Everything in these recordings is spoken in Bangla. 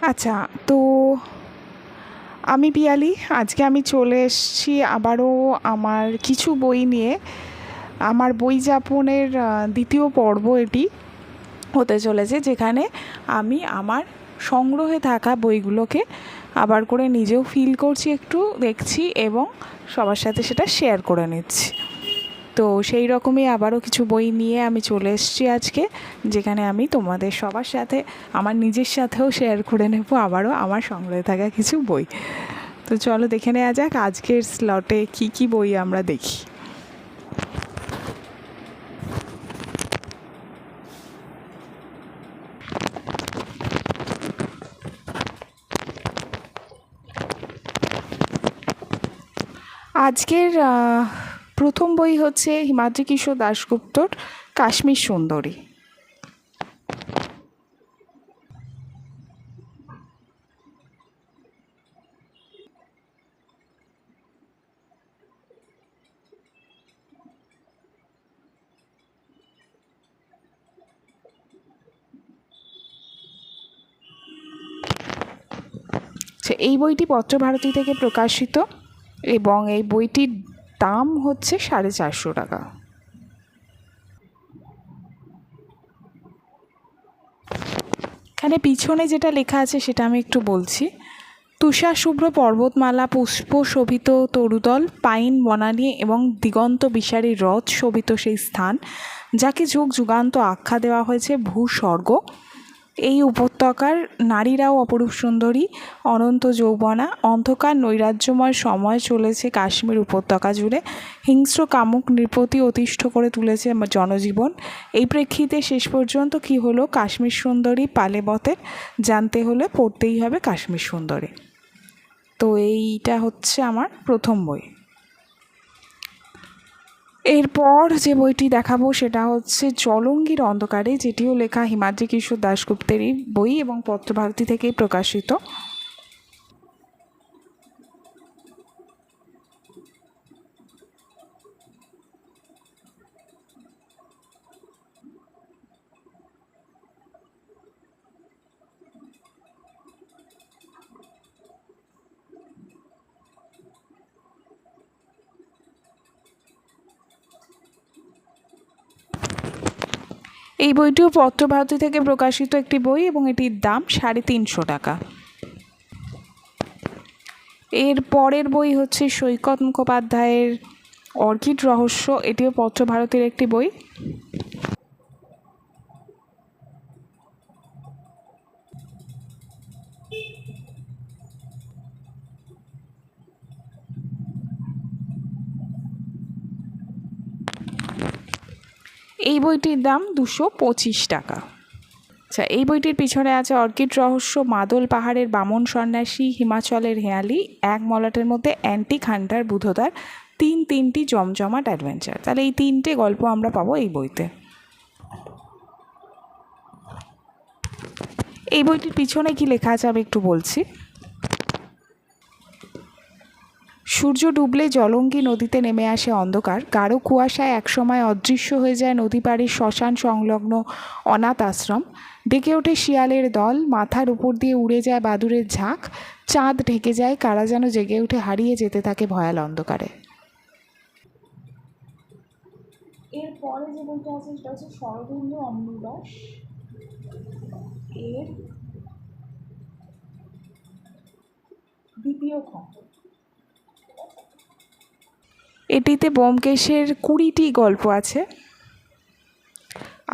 আচ্ছা, তো আমি পিয়ালি। আজকে আমি চলে এসেছি আবারও আমার কিছু বই নিয়ে। আমার বই যাপনের দ্বিতীয় পর্ব এটি হতে চলেছে, যেখানে আমি আমার সংগ্রহে থাকা বইগুলোকে আবার করে নিজেও ফিল করছি, একটু দেখছি এবং সবার সাথে সেটা শেয়ার করে নিচ্ছি। তো সেই রকমই আবারও কিছু বই নিয়ে আমি চলে এসেছি আজকে, যেখানে আমি তোমাদের সবার সাথে, আমার নিজের সাথেও শেয়ার করে নেব আবারও আমার সংগ্রহে থাকা কিছু বই। তো চলো দেখে নেওয়া যাক আজকের স্লটে কি কি বই আমরা দেখি। আজকের প্রথম বই হচ্ছে হিমাদ্রি কিশোর দাশগুপ্তর কাশ্মীর সুন্দরী। এই বইটি পত্রভারতী থেকে প্রকাশিত এবং এই বইটির দাম হচ্ছে 450 টাকা। এখানে পিছনে যেটা লেখা আছে সেটা আমি একটু বলছি। তুষার শুভ্র পর্বতমালা, পুষ্প শোভিত তরুদল, পাইন বনানী এবং দিগন্ত বিশারী হ্রদ শোভিত সেই স্থান, যাকে যুগ যুগান্ত আখ্যা দেওয়া হয়েছে ভূস্বর্গ। এই উপত্যকার নারীরাও অপরূপ সুন্দরী, অনন্ত যৌবনা। অন্ধকার নৈরাজ্যময় সময় চলেছে কাশ্মীর উপত্যকা জুড়ে। হিংস্র কামুক নৃপতি অতিষ্ঠ করে তুলেছে জনজীবন। এই প্রেক্ষিতে শেষ পর্যন্ত কি হলো কাশ্মীর সুন্দরী পালেবতের, জানতে হলে পড়তেই হবে কাশ্মীর সুন্দরী। তো এইটা হচ্ছে আমার প্রথম বই। এরপর যে বইটি দেখাবো সেটা হচ্ছে জলঙ্গির অন্ধকারে, যেটিও লেখা হিমাদ্রি কিশোর দাশগুপ্তেরই বই এবং পত্রভারতী থেকেই প্রকাশিত। এই বইটিও পত্রভারতী থেকে প্রকাশিত একটি বই এবং এটির দাম 350 টাকা। এর পরের বই হচ্ছে সৈকত মুখোপাধ্যায়ের অর্কিড রহস্য, এটিও পত্রভারতীর একটি বই। এই বইটির দাম 225 টাকা। আচ্ছা, এই বইটির পিছনে আছে অর্কিড রহস্য, মাদল পাহাড়ের বামন সন্ন্যাসী, হিমাচলের হেয়ালি, এক মলাটের মধ্যে অ্যান্টিক হান্টার বুধদার, তিনটি জমজমাট অ্যাডভেঞ্চার। তাহলে এই তিনটে গল্প আমরা পাবো এই বইতে। এই বইটির পিছনে কি লেখা আছে আমি একটু বলছি। সূর্য ডুবলে জলঙ্গি নদীতে নেমে আসে অন্ধকার, গাঢ় কুয়াশায় একসময় অদৃশ্য হয়ে যায় নদী পাড়ের শ্মশান সংলগ্ন অনাথ আশ্রম। ডেকে ওঠে শিয়ালের দল, মাথার উপর দিয়ে উড়ে যায় বাদুড়ের ঝাঁক, চাঁদ ঢেকে যায়, কারা যেন জেগে উঠে হারিয়ে যেতে থাকে ভয়াল অন্ধকারে। এরপরে যে বইটা আছে সেটা হচ্ছে শরদিন্দু অমৃতদাস এর দ্বিতীয় খণ্ড। এটিতে ব্যোমকেশের 20টি গল্প আছে।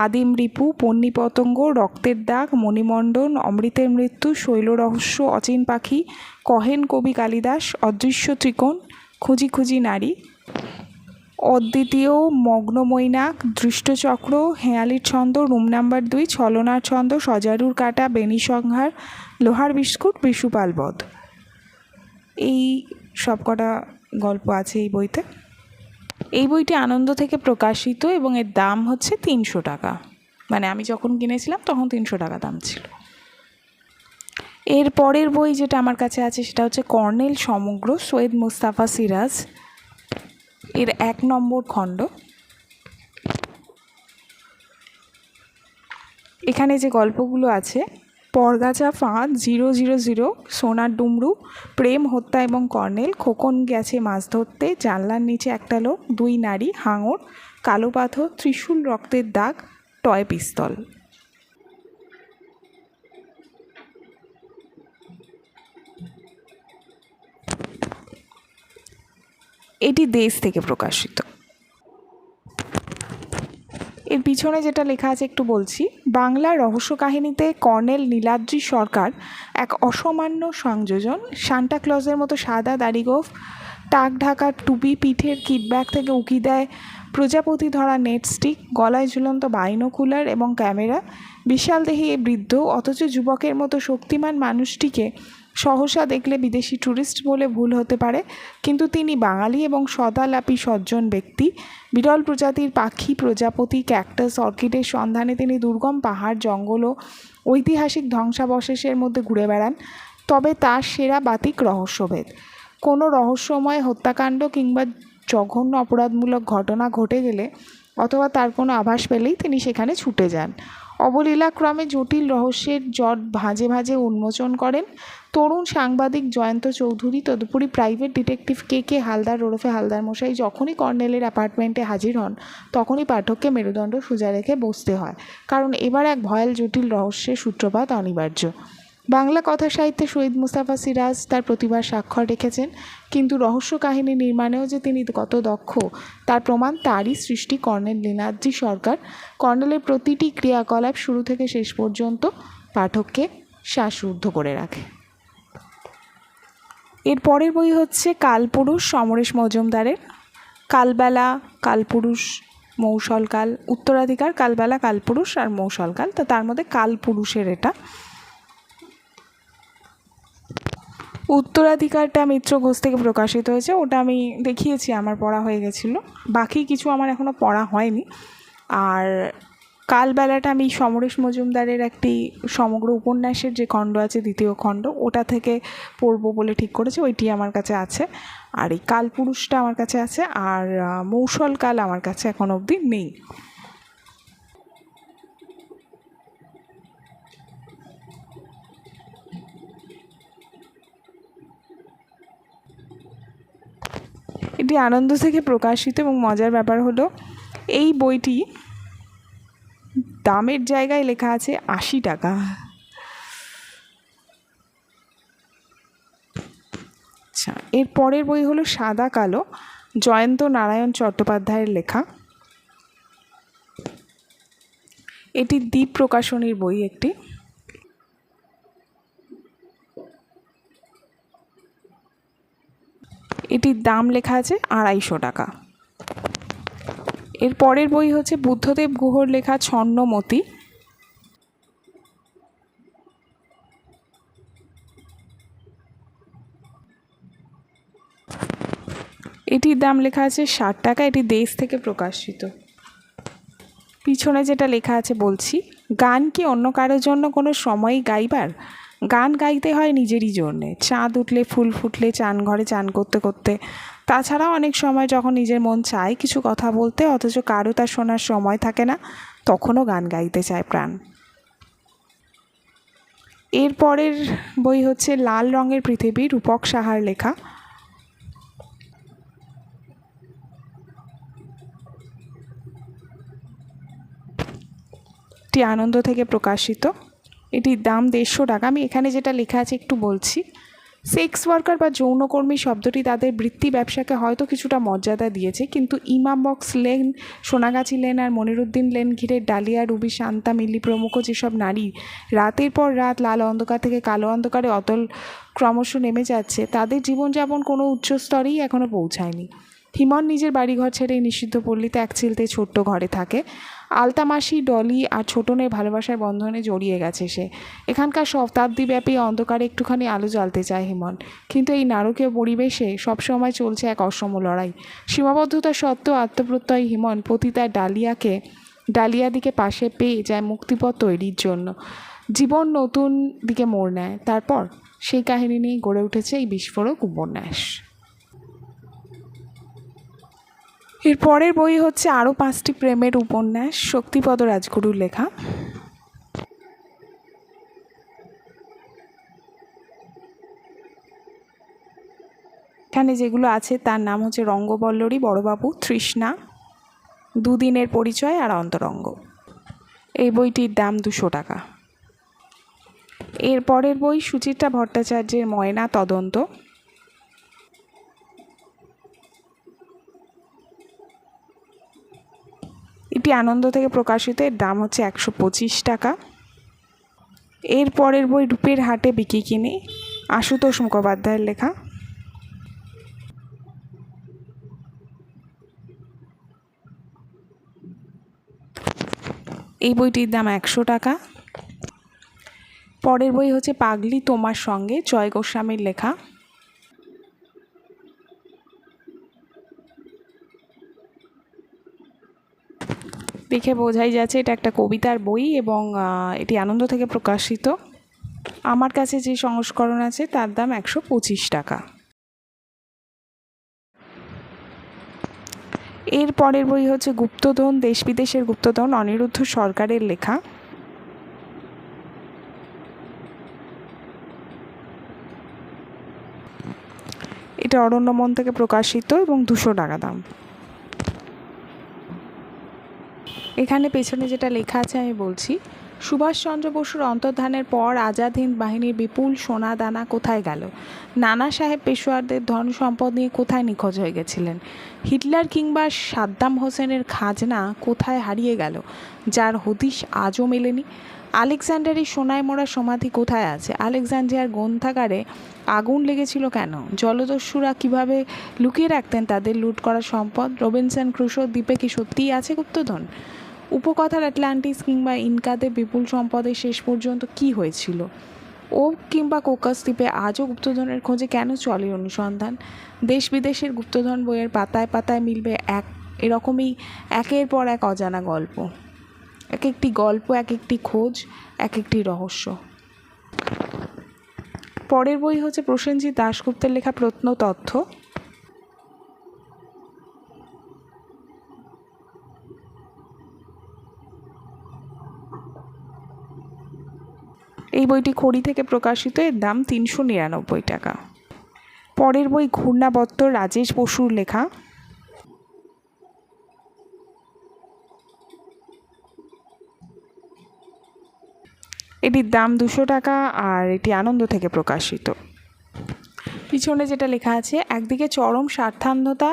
আদিম রিপু, পন্নী পতঙ্গ, রক্তের দাগ, মণিমণ্ডন, অমৃতের মৃত্যু, শৈল রহস্য, অচিন পাখি, কহেন কবি কালিদাস, অদৃশ্য ত্রিকোণ, খুঁজি খুঁজি নারী, অদ্বিতীয় মগ্নমৈনাক, দৃষ্টচক্র, হেঁয়ালির ছন্দ, রুম নাম্বার 2, ছলনার ছন্দ, সজারুর কাটা, বেনি সংহার, লোহার বিস্কুট, বিশুপাল বধ। এই সবকটা গল্প আছে এই বইতে। এই বইটি আনন্দ থেকে প্রকাশিত এবং এর দাম হচ্ছে 300 টাকা। মানে আমি যখন কিনেছিলাম তখন 300 টাকা দাম ছিল। এর পরের বই যেটা আমার কাছে আছে সেটা হচ্ছে কর্নেল সমগ্র, সৈয়দ মুস্তাফা সিরাজ এর 1 নম্বর খণ্ড। এখানে যে গল্পগুলো আছে পরগাছা ফাঁদ, 000, সোনার ডুমরু, প্রেম, হত্যা এবং কর্নেল, খোকন গেছে মাছ ধরতে, জানলার নিচে একটা লোক, 2 নারী, হাঙর, কালো পাথর, ত্রিশূল, রক্তের দাগ, টয় পিস্তল। এটি দেশ থেকে প্রকাশিত। এর পিছনে যেটা লেখা আছে একটু বলছি। বাংলার রহস্য কাহিনীতে কর্নেল নীলাদ্রি সরকার এক অসামান্য সংযোজন। সান্টা ক্লজের মতো সাদা দাড়িগোঁফ, টাক ঢাকা টুপি, পিঠের কিটব্যাগ থেকে উকি দেয় প্রজাপতি ধরা নেট স্টিক, গলায় ঝুলন্ত বাইনোকুলার এবং ক্যামেরা। বিশাল দেহী এই বৃদ্ধ অথচ যুবকের মতো শক্তিমান মানুষটিকে সহসা দেখলে বিদেশি ট্যুরিস্ট বলে ভুল হতে পারে, কিন্তু তিনি বাঙালি এবং সদালাপী সজ্জন ব্যক্তি। বিরল প্রজাতির পাখি, প্রজাপতি, ক্যাকটাস, অর্কিডের সন্ধানে তিনি দুর্গম পাহাড়, জঙ্গল ও ঐতিহাসিক ধ্বংসাবশেষের মধ্যে ঘুরে বেড়ান। তবে তার সেরা বাতিক রহস্যভেদ। কোনো রহস্যময় হত্যাকাণ্ড কিংবা জঘন্য অপরাধমূলক ঘটনা ঘটে গেলে অথবা তার কোনো আভাস পেলেই তিনি সেখানে ছুটে যান। অবলীলাক্রমে জটিল রহস্যের জট ভাঁজে ভাঁজে উন্মোচন করেন তরুণ সাংবাদিক জয়ন্ত চৌধুরী। তদুপরি প্রাইভেট ডিটেকটিভ কে হালদার ওরফে হালদার মশাই যখনই কর্নেলের অ্যাপার্টমেন্টে হাজির হন তখনই পাঠককে মেরুদণ্ড সোজা রেখে বসতে হয়, কারণ এবার এক ভয়াল জটিল রহস্যের সূত্রপাত অনিবার্য। বাংলা কথা সাহিত্যে শহীদ মুস্তাফা সিরাজ তার প্রতিভার স্বাক্ষর রেখেছেন, কিন্তু রহস্য কাহিনী নির্মাণেও যে তিনি কত দক্ষ তার প্রমাণ তারই সৃষ্টি কর্নেল নীলাদ্রি সরকার। কর্নেলের প্রতিটি ক্রিয়াকলাপ শুরু থেকে শেষ পর্যন্ত পাঠককে শ্বাসরুদ্ধ করে রাখে। এর পরের বই হচ্ছে কালপুরুষ, সমরেশ মজুমদারের। কালবেলা, কালপুরুষ, মৌসলকাল, উত্তরাধিকার, কালবেলা, কালপুরুষ আর মৌসলকাল। তো তার মধ্যে কালপুরুষের এটা উত্তরাধিকারটা মিত্র ঘোষ থেকে প্রকাশিত হয়েছে। ওটা আমি দেখিয়েছি, আমার পড়া হয়ে গেছিলো। বাকি কিছু আমার এখনও পড়া হয়নি। আর কালবেলাটা আমি সমরেশ মজুমদারের একটি সমগ্র উপন্যাসের যে খণ্ড আছে, দ্বিতীয় খণ্ড, ওটা থেকে পড়বো বলে ঠিক করেছি। ওইটি আমার কাছে আছে। আর এই কালপুরুষটা আমার কাছে আছে। আর মৌসলকাল আমার কাছে এখন অবধি নেই। এটি আনন্দ থেকে প্রকাশিত এবং মজার ব্যাপার হলো এই বইটি দামের জায়গায় লেখা আছে 80 টাকা। আচ্ছা, এর পরের বই হলো সাদা কালো, জয়ন্ত নারায়ণ চট্টোপাধ্যায়ের লেখা। এটি দ্বীপ প্রকাশনীর বই একটি। এটির দাম লেখা আছে 250 টাকা। এর পরের বই হচ্ছে বুদ্ধদেব গুহর লেখা ছন্নমতি। এটির দাম লেখা আছে 60 টাকা। এটি দেশ থেকে প্রকাশিত। পিছনে যেটা লেখা আছে বলছি। গান কি অন্য কারোর জন্য কোনো সময়ই গাইবার? গান গাইতে হয় নিজেরই জন্যে। চাঁদ উঠলে, ফুল ফুটলে, চান ঘরে চান করতে করতে। তাছাড়াও অনেক সময় যখন নিজের মন চায় কিছু কথা বলতে, অথচ কারো তা শোনার সময় থাকে না, তখনও গান গাইতে চায় প্রাণ। এর পরের বই হচ্ছে লাল রঙের পৃথিবী, রূপক সাহার লেখা। এটি আনন্দ থেকে প্রকাশিত। এটির দাম 150 টাকা। আমি এখানে যেটা লেখা আছে একটু বলছি। সেক্স ওয়ার্কার বা যৌনকর্মী শব্দটি তাদের বৃত্তি ব্যবসাকে হয়তো কিছুটা মর্যাদা দিয়েছে, কিন্তু ইমাম বক্স লেন, সোনাগাছি লেন আর মনিরুদ্দিন লেন ঘিরে ডালিয়া, রুবি, শান্তা, মিল্লি প্রমুখ যেসব নারী রাতের পর রাত লাল অন্ধকার থেকে কালো অন্ধকারে অতল ক্রমশ নেমে যাচ্ছে, তাদের জীবনযাপন কোনো উচ্চ স্তরেই এখনও পৌঁছায়নি। হিমন নিজের বাড়িঘর ছেড়ে নিষিদ্ধ পল্লীতে এক চিলতে ছোট্ট ঘরে থাকে। আলতামাসি, ডলি আর ছোটনের ভালোবাসার বন্ধনে জড়িয়ে গেছে সে। এখানকার শতাব্দীব্যাপী অন্ধকারে একটুখানি আলো জ্বালতে চায় হিমন, কিন্তু এই নারকীয় পরিবেশে সবসময় চলছে এক অসম লড়াই। সীমাবদ্ধতা সত্ত্বেও আত্মপ্রত্যয়ী হিমন পতিতা ডালিয়াদিকে পাশে পেয়ে যায় মুক্তিপথ তৈরির জন্য। জীবন নতুন দিকে মোড় নেয়। তারপর সেই কাহিনী নিয়েই গড়ে উঠেছে এই বিস্ফোরক উপন্যাস। এর পরের বই হচ্ছে আরও 5টি প্রেমের উপন্যাস, শক্তিপদ রাজগুরুর লেখা। এখানে যেগুলো আছে তার নাম হচ্ছে রঙ্গবল্লরী, বড়বাবু, তৃষ্ণা, দুদিনের পরিচয় আর অন্তরঙ্গ। এই বইটির দাম 200 টাকা। এর পরের বই সুচিত্রা ভট্টাচার্যের ময়না তদন্ত। এটি আনন্দ থেকে প্রকাশিত, এর দাম হচ্ছে 125 টাকা। এর পরের বই রূপের হাটে বিকি কিনে, আশুতোষ মুখোপাধ্যায়ের লেখা। এই বইটির দাম 100 টাকা। পরের বই হচ্ছে পাগলি তোমার সঙ্গে, জয় গোস্বামীর লেখা। দেখে বোঝাই যাচ্ছে এটা একটা কবিতার বই এবং এটি আনন্দ থেকে প্রকাশিত। আমার কাছে যে সংস্করণ আছে তার দাম 125 টাকা। এর পরের বই হচ্ছে গুপ্তধন, দেশ বিদেশের গুপ্তধন, অনিরুদ্ধ সরকারের লেখা। এটা অরণ্যমন থেকে প্রকাশিত এবং 200 টাকা দাম। এখানে পেছনে যেটা লেখা আছে আমি বলছি। সুভাষচন্দ্র বসুর অন্তর্ধানের পর আজাদ হিন্দ বাহিনীর বিপুল সোনা দানা কোথায় গেল? নানা সাহেব পেশোয়ারদের ধন সম্পদ নিয়ে কোথায় নিখোঁজ হয়ে গেছিলেন? হিটলার কিংবা সাদ্দাম হোসেনের খাজনা কোথায় হারিয়ে গেল, যার হদিশ আজও মেলেনি? আলেকজান্ডারের সোনায় মোড়া সমাধি কোথায় আছে? আলেকজান্ড্রিয়ার গ্রন্থাগারে আগুন লেগেছিল কেন? জলদস্যুরা কিভাবে লুকিয়ে রাখতেন তাদের লুট করা সম্পদ? রবিনসন ক্রুশো দ্বীপে কি সত্যিই আছে গুপ্তধন? উপকথার আটলান্টিস কিংবা ইনকাদের বিপুল সম্পদের শেষ পর্যন্ত কি হয়েছিল? ও কিংবা কোকাস দ্বীপে আজও গুপ্তধনের খোঁজে কেন চলে অনুসন্ধান? দেশ বিদেশের গুপ্তধন বইয়ের পাতায় পাতায় মিলবে এরকমই একের পর এক অজানা গল্প। এক একটি গল্প, এক একটি খোঁজ, এক একটি রহস্য। পরের বই হচ্ছে প্রসেনজিৎ দাশগুপ্তের লেখা প্রত্নতত্ত্ব। এই বইটি খড়ি থেকে প্রকাশিত, এর দাম 399 টাকা। পরের বই ঘূর্ণাবর্ত, রাজেশ বসুর লেখা। এটির দাম 200 টাকা আর এটি আনন্দ থেকে প্রকাশিত। পিছনে যেটা লেখা আছে, একদিকে চরম স্বার্থান্ধতা,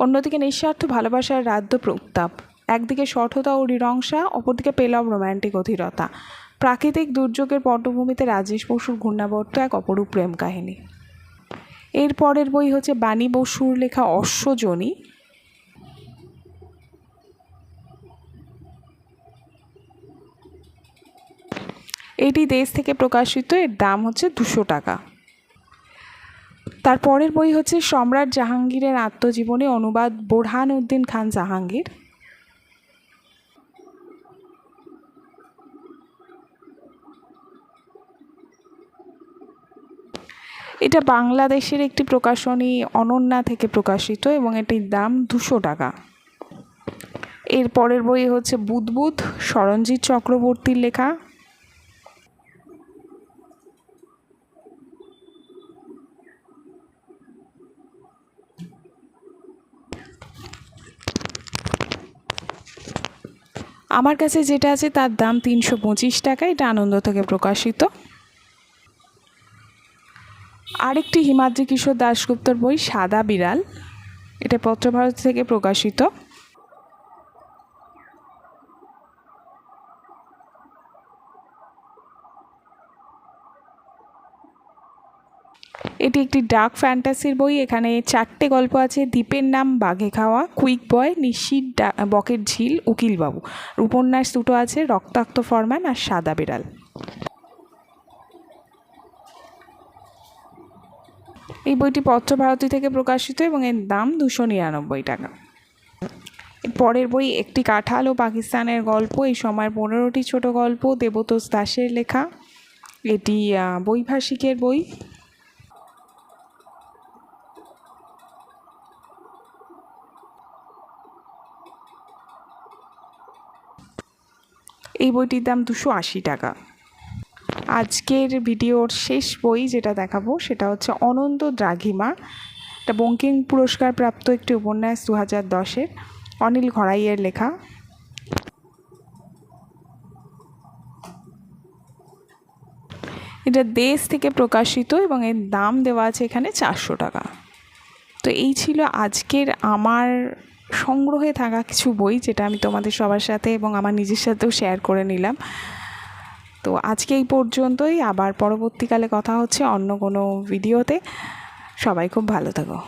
অন্যদিকে নিঃস্বার্থ ভালোবাসার রাদ্য প্রতাপ। একদিকে সঠতা ও নৃশংসা, অপরদিকে পেলব রোম্যান্টিক অধীরতা। প্রাকৃতিক দুর্যোগের পটভূমিতে রাজেশ বসুর ঘূর্ণাবর্ত এক অপরূপ প্রেম কাহিনী। এর পরের বই হচ্ছে বাণী বসুর লেখা অশ্বজনী। এটি দেশ থেকে প্রকাশিত, এর দাম হচ্ছে 200 টাকা। তার পরের বই হচ্ছে সম্রাট জাহাঙ্গীরের আত্মজীবনী, অনুবাদ বোরহান উদ্দিন খান জাহাঙ্গীর। এটা বাংলাদেশের একটি প্রকাশনী অনন্যা থেকে প্রকাশিত এবং এটির দাম 200 টাকা। এর পরের বই হচ্ছে বুদবুদ, সরঞ্জিৎ চক্রবর্তীর লেখা। আমার কাছে যেটা আছে তার দাম 325 টাকা। এটা আনন্দ থেকে প্রকাশিত। আরেকটি হিমাদ্রি কিশোর দাশগুপ্তর বই সাদা বিড়াল, এটা পত্রভারতী থেকে প্রকাশিত। এটি একটি ডার্ক ফ্যান্টাসির বই। এখানে 4টে গল্প আছে। দ্বীপের নাম বাঘে খাওয়া, কুইক বয়, নিশির বকের ঝিল, উকিলবাবু। উপন্যাস দুটো আছে, রক্তাক্ত ফরম্যান আর সাদা বিড়াল। এই বইটি পত্রভারতী থেকে প্রকাশিত এবং এর দাম 299 টাকা। পরের বই একটি কাঁঠাল ও পাকিস্তানের গল্প, এই সময়ের 15টি ছোট গল্প, দেবতোষ দাসের লেখা। এটি বৈভাষিকের বই। এই বইটির দাম 280 টাকা। আজকের ভিডিওর শেষ বই যেটা দেখাবো সেটা হচ্ছে অনন্ত দ্রাঘিমা, এটা বঙ্কিম পুরস্কার প্রাপ্ত একটি উপন্যাস 2010-এর, অনিল ঘরাইয়ের লেখা। এটা দেশ থেকে প্রকাশিত এবং এর দাম দেওয়া আছে এখানে 400 টাকা। তো এই ছিল আজকের আমার সংগ্রহে থাকা কিছু বই, যেটা আমি তোমাদের সবার সাথে এবং আমার নিজের সাথেও শেয়ার করে নিলাম। তো আজকে এই পর্যন্তই, আবার পরবর্তীকালে কথা হচ্ছে অন্য কোনো ভিডিওতে। সবাই খুব ভালো থাকো।